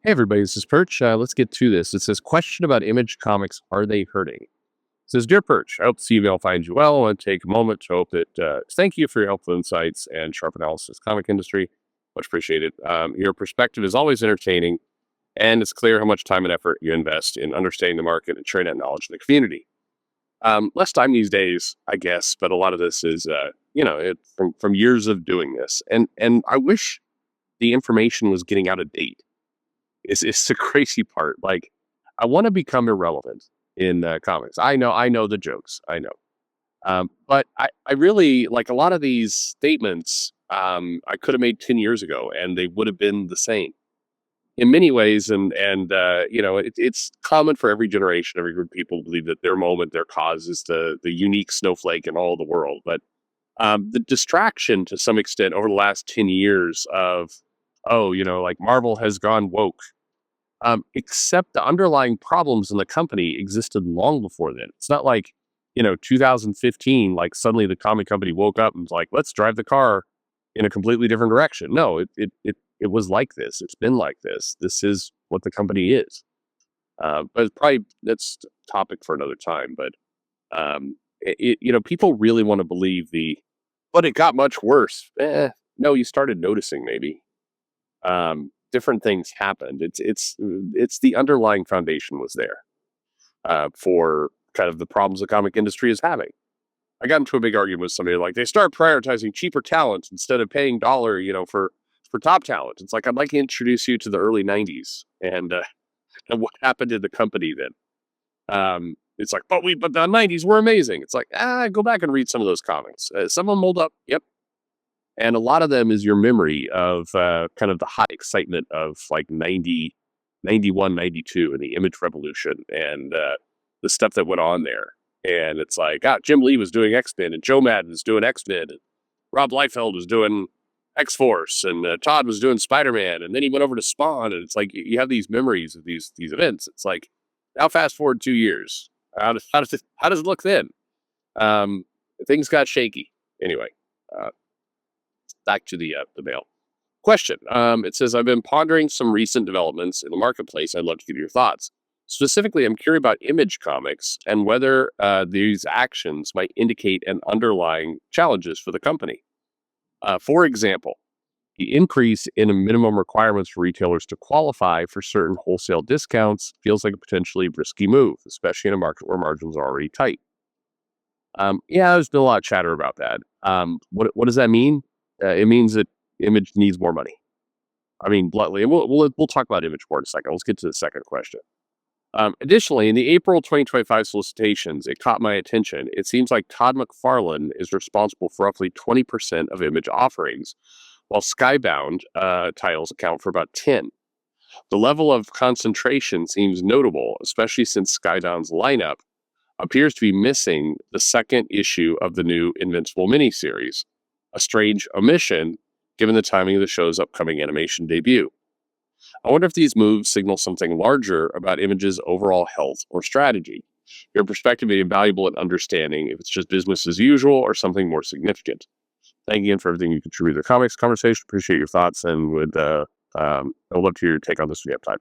Hey everybody, this is Perch. Let's get to this. It says, question about Image Comics, are they hurting? It says, Dear Perch, I hope this email finds you well. I want to take a moment to hope that, thank you for your helpful insights and sharp analysis of the comic industry. Much appreciated. Your perspective is always entertaining, and it's clear how much time and effort you invest in understanding the market and sharing that knowledge in the community. Less time these days, I guess, but a lot of this is, from years of doing this. And I wish the information was getting out of date. It's the crazy part. Like, I want to become irrelevant in comics. I know the jokes. I know, but I really like a lot of these statements. I could have made 10 years ago, and they would have been the same in many ways. It's common for every generation, every group of people to believe that their moment, their cause is the unique snowflake in all the world. But the distraction, to some extent, over the last 10 years of like Marvel has gone woke, except the underlying problems in the company existed long before then. It's not like, 2015, like suddenly the comic company woke up and was like, let's drive the car in a completely different direction. No, it was like this. It's been like this. This is what the company is. But probably that's a topic for another time. But people really want to believe but it got much worse. No, you started noticing maybe. Different things happened. It's the underlying foundation was there for kind of the problems the comic industry is having. I got into a big argument with somebody like they start prioritizing cheaper talent instead of paying dollar, for top talent. It's like I'd like to introduce you to the early '90s and what happened to the company then. It's like, but the '90s were amazing. It's like, go back and read some of those comics. Some of them hold up. Yep. And a lot of them is your memory of kind of the high excitement of like 90, 91, 92 and the image revolution and the stuff that went on there. And it's like, Jim Lee was doing X-Men and Joe Madden was doing X-Men and Rob Liefeld was doing X-Force and Todd was doing Spider-Man. And then he went over to Spawn. And it's like, you have these memories of these events. It's like, now fast forward 2 years. How does it look then? Things got shaky. Anyway, back to the mail. Question. It says, I've been pondering some recent developments in the marketplace. I'd love to get your thoughts. Specifically, I'm curious about Image Comics and whether these actions might indicate an underlying challenges for the company. For example, the increase in minimum requirements for retailers to qualify for certain wholesale discounts feels like a potentially risky move, especially in a market where margins are already tight. There's been a lot of chatter about that. What does that mean? It means that Image needs more money. I mean, bluntly, and we'll talk about Image more in a second. Let's get to the second question. Additionally, in the April 2025 solicitations, it caught my attention. It seems like Todd McFarland is responsible for roughly 20% of Image offerings, while Skybound titles account for about 10%. The level of concentration seems notable, especially since Skybound's lineup appears to be missing the second issue of the new Invincible miniseries, a strange omission given the timing of the show's upcoming animation debut. I wonder if these moves signal something larger about Image's overall health or strategy. Your perspective may be valuable in understanding if it's just business as usual or something more significant. Thank you again for everything you contribute to the comics conversation. Appreciate your thoughts and I'd love to hear your take on this if you have time.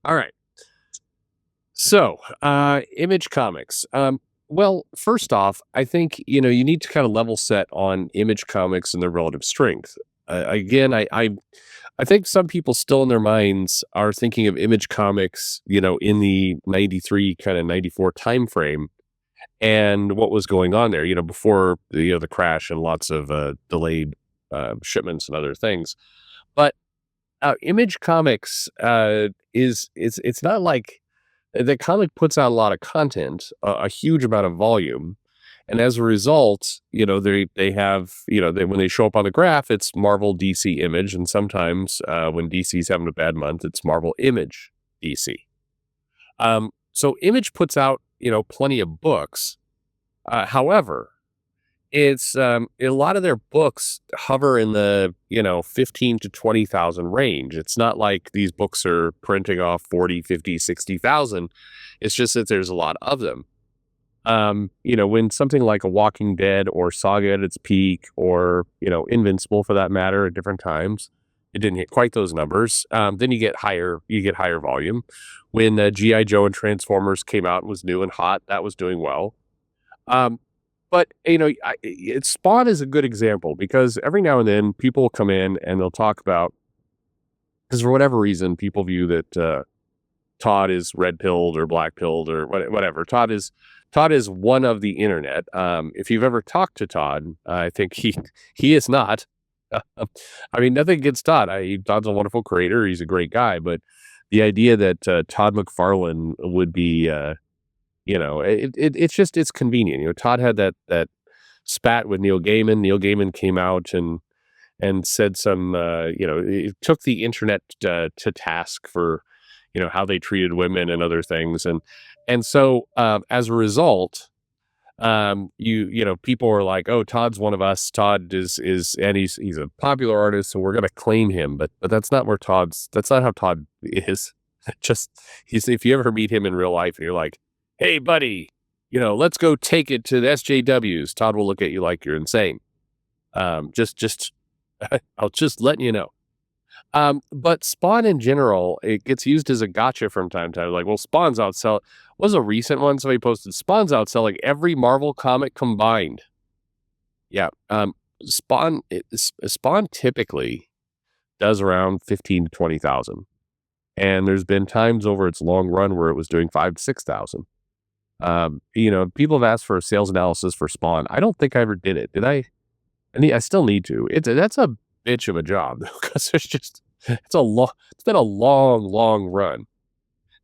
All right. So, Image Comics. Well, first off, I think, you need to kind of level set on Image Comics and their relative strength. Again, I think some people still in their minds are thinking of Image Comics, in the 93, kind of 94 timeframe and what was going on there, before the crash and lots of delayed shipments and other things. But Image Comics it's not like the comic puts out a lot of content, a huge amount of volume. And as a result, they have, when they show up on the graph, it's Marvel, DC, Image. And sometimes when DC's having a bad month, it's Marvel, Image, DC. So Image puts out, plenty of books. However, it's a lot of their books hover in the 15 to 20,000 range. It's not like these books are printing off 40, 50, 60,000. It's just that there's a lot of them. When something like a Walking Dead or Saga at its peak, or Invincible for that matter, at different times, It didn't hit quite those numbers. Then you get higher volume. When GI Joe and Transformers came out and was new and hot, that was doing well. Um, but Spawn is a good example because every now and then people will come in and they'll talk about, because for whatever reason people view that Todd is red pilled or black pilled or whatever. Todd is one of the internet. If you've ever talked to Todd, I think he is not. I mean, nothing against Todd. Todd's a wonderful creator. He's a great guy, but the idea that Todd McFarland would be, it's convenient. Todd had that spat with Neil Gaiman. Neil Gaiman came out and said some, it took the internet to task for, how they treated women and other things, and so as a result, people are like, oh, Todd's one of us. Todd is and he's a popular artist, so we're gonna claim him, but that's not how Todd is. Just if you ever meet him in real life and you're like, hey buddy, let's go take it to the SJWs, Todd will look at you like you're insane. Just I'll just let you know. But Spawn in general, it gets used as a gotcha from time to time. Like, well, Spawn's outsell. Was a recent one somebody posted. Spawn's outselling every Marvel comic combined. Yeah. Spawn typically does around 15 to 20,000, and there's been times over its long run where it was doing 5 to 6,000. People have asked for a sales analysis for Spawn. I don't think I ever did it. Did I? I still need to. That's a bitch of a job because it's been a long run.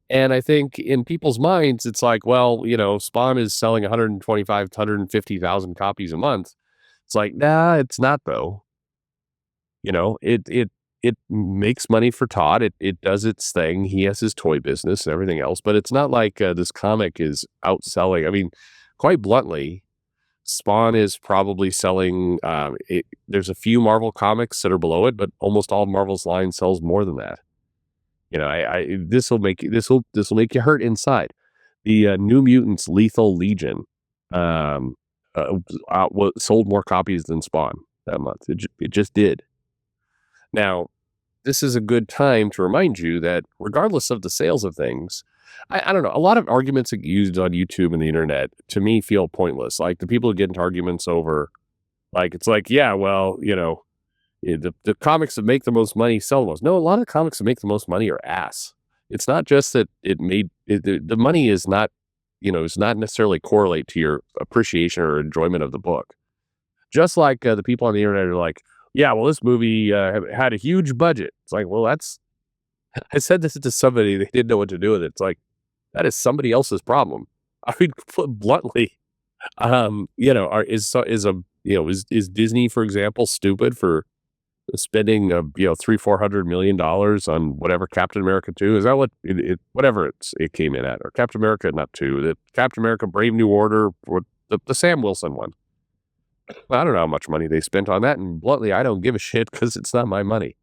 And I think in people's minds, it's like, well, Spawn is selling 125 to 150,000 copies a month. It's like, nah, it's not though. It makes money for Todd. It does its thing. He has his toy business and everything else, but it's not like this comic is outselling. I mean, quite bluntly, Spawn is probably selling. There's a few Marvel comics that are below it, but almost all Marvel's line sells more than that. This will make you hurt inside. The New Mutants Lethal Legion sold more copies than Spawn that month. It just did. Now, this is a good time to remind you that regardless of the sales of things, I don't know, a lot of arguments used on YouTube and the internet to me feel pointless. Like the people who get into arguments over, like, it's like, yeah, well, the comics that make the most money sell the most. No, a lot of the comics that make the most money are ass. It's not just that the money is not, it's not necessarily correlate to your appreciation or enjoyment of the book. Just like the people on the internet are like, yeah, well, this movie had a huge budget. It's like, well, I said this to somebody, they didn't know what to do with it. It's like, that is somebody else's problem. I mean, bluntly, is Disney, for example, stupid for spending $300-400 million on whatever Captain America 2? Is that what whatever it came in at? Or Captain America, not 2, the Captain America Brave New Order, or the Sam Wilson one. I don't know how much money they spent on that, and bluntly, I don't give a shit because it's not my money.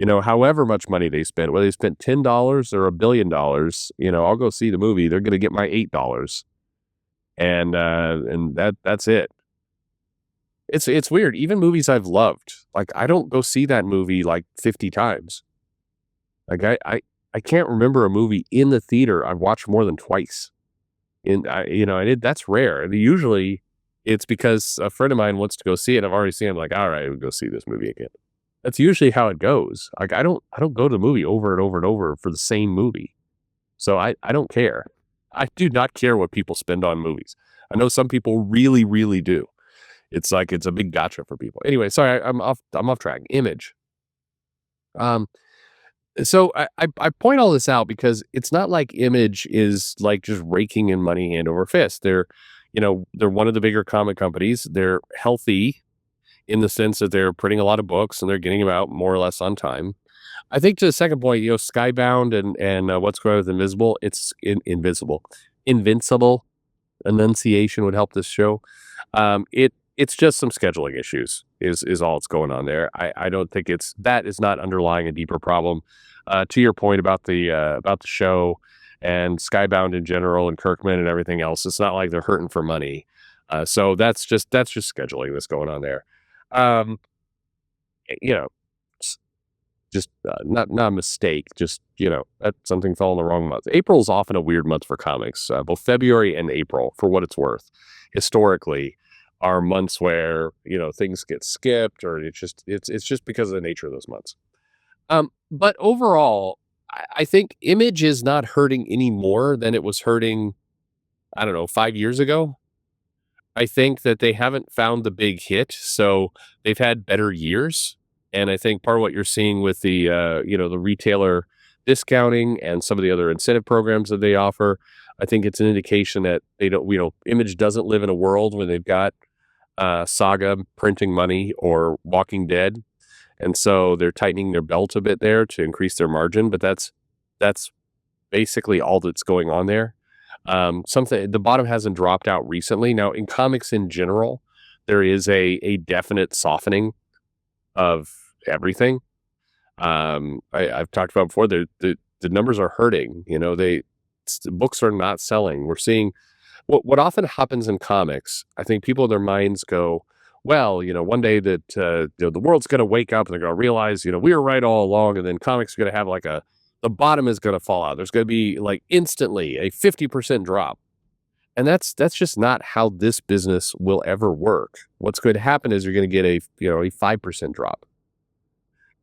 However much money they spent, whether they spent $10 or $1 billion, I'll go see the movie. They're going to get my $8, and that's it. It's weird. Even movies I've loved, like, I don't go see that movie like 50 times. Like I can't remember a movie in the theater I've watched more than twice. That's rare. And usually it's because a friend of mine wants to go see it. I've already seen it. I'm like, all right, we'll go see this movie again. That's usually how it goes. Like, I don't go to the movie over and over and over for the same movie. So I don't care. I do not care what people spend on movies. I know some people really, really do. It's like, it's a big gotcha for people. Anyway, sorry, I'm off track. Image. So I point all this out because it's not like Image is like just raking in money hand over fist. They're one of the bigger comic companies. They're healthy in the sense that they're printing a lot of books and they're getting them out more or less on time. I think to the second point, Skybound and what's going on with Invisible, it's Invincible enunciation would help this show. It's just some scheduling issues is all that's going on there. I don't think that is not underlying a deeper problem. To your point about the show and Skybound in general and Kirkman and everything else, it's not like they're hurting for money. So that's just scheduling that's going on there. just not a mistake. Just that something fell in the wrong month. April is often a weird month for comics. Both February and April, for what it's worth, historically, are months where things get skipped, or it's just because of the nature of those months. But overall, I think Image is not hurting any more than it was hurting, I don't know, 5 years ago. I think that they haven't found the big hit, so they've had better years. And I think part of what you're seeing with the retailer discounting and some of the other incentive programs that they offer, I think it's an indication that they don't, Image doesn't live in a world where they've got Saga printing money or Walking Dead. And so they're tightening their belt a bit there to increase their margin, but that's basically all that's going on there. The bottom hasn't dropped out recently. Now, in comics in general, there is a definite softening of everything. I've talked about before. The numbers are hurting. The books are not selling. We're seeing what often happens in comics. I think people in their minds go, well, one day that the world's going to wake up and they're going to realize, we were right all along, and then comics are going to have the bottom is going to fall out. There's going to be instantly a 50% drop. And that's just not how this business will ever work. What's going to happen is you're going to get a 5% drop.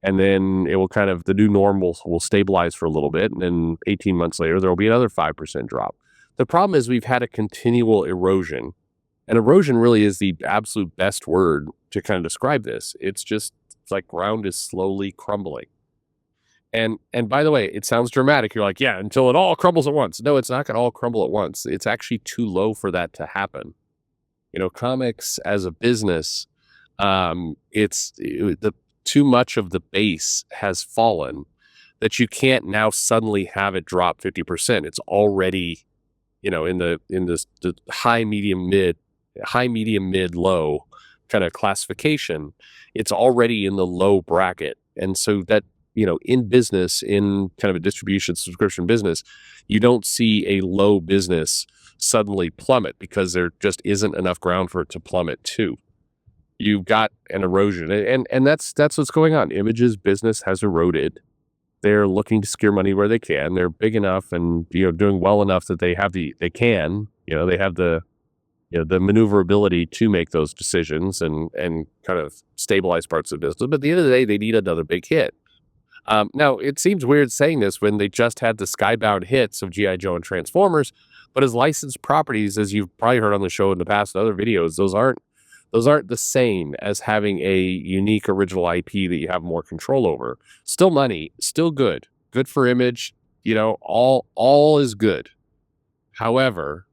And then it will the new norm will stabilize for a little bit. And then 18 months later, there will be another 5% drop. The problem is we've had a continual erosion. And erosion really is the absolute best word to kind of describe this. It's like ground is slowly crumbling. And by the way, it sounds dramatic. You're like, yeah, until it all crumbles at once. No, it's not going to all crumble at once. It's actually too low for that to happen. Comics as a business, too much of the base has fallen that you can't now suddenly have it drop 50%. It's already, in the high, medium, mid, low kind of classification. It's already in the low bracket. And so that, in business, in kind of a distribution subscription business, you don't see a low business suddenly plummet because there just isn't enough ground for it to plummet too. You've got an erosion, and that's what's going on. Image's business has eroded. They're looking to secure money where they can. They're big enough and doing well enough that they have they have the maneuverability to make those decisions and kind of stabilize parts of the business. But at the end of the day, they need another big hit. Now, it seems weird saying this when they just had the skybound hits of G.I. Joe and Transformers, but as licensed properties, as you've probably heard on the show in the past and other videos, those aren't the same as having a unique original IP that you have more control over. Still money, still good for Image. All is good. However,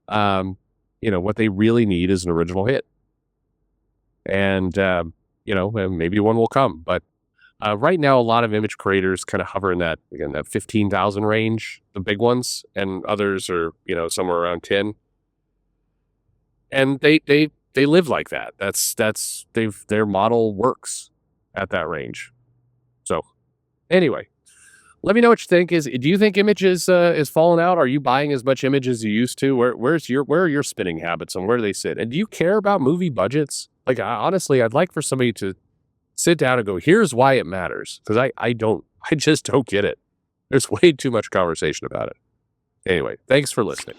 what they really need is an original hit, and maybe one will come, but. Right now, a lot of Image creators kind of hover in that 15,000 range, the big ones, and others are somewhere around 10. And they live like that. Their model works at that range. So anyway, let me know what you think. Do you think Image is falling out? Are you buying as much Image as you used to? Where are your spending habits and where do they sit? And do you care about movie budgets? Honestly, I'd like for somebody to sit down and go, here's why it matters. Because I just don't get it. There's way too much conversation about it. Anyway, thanks for listening.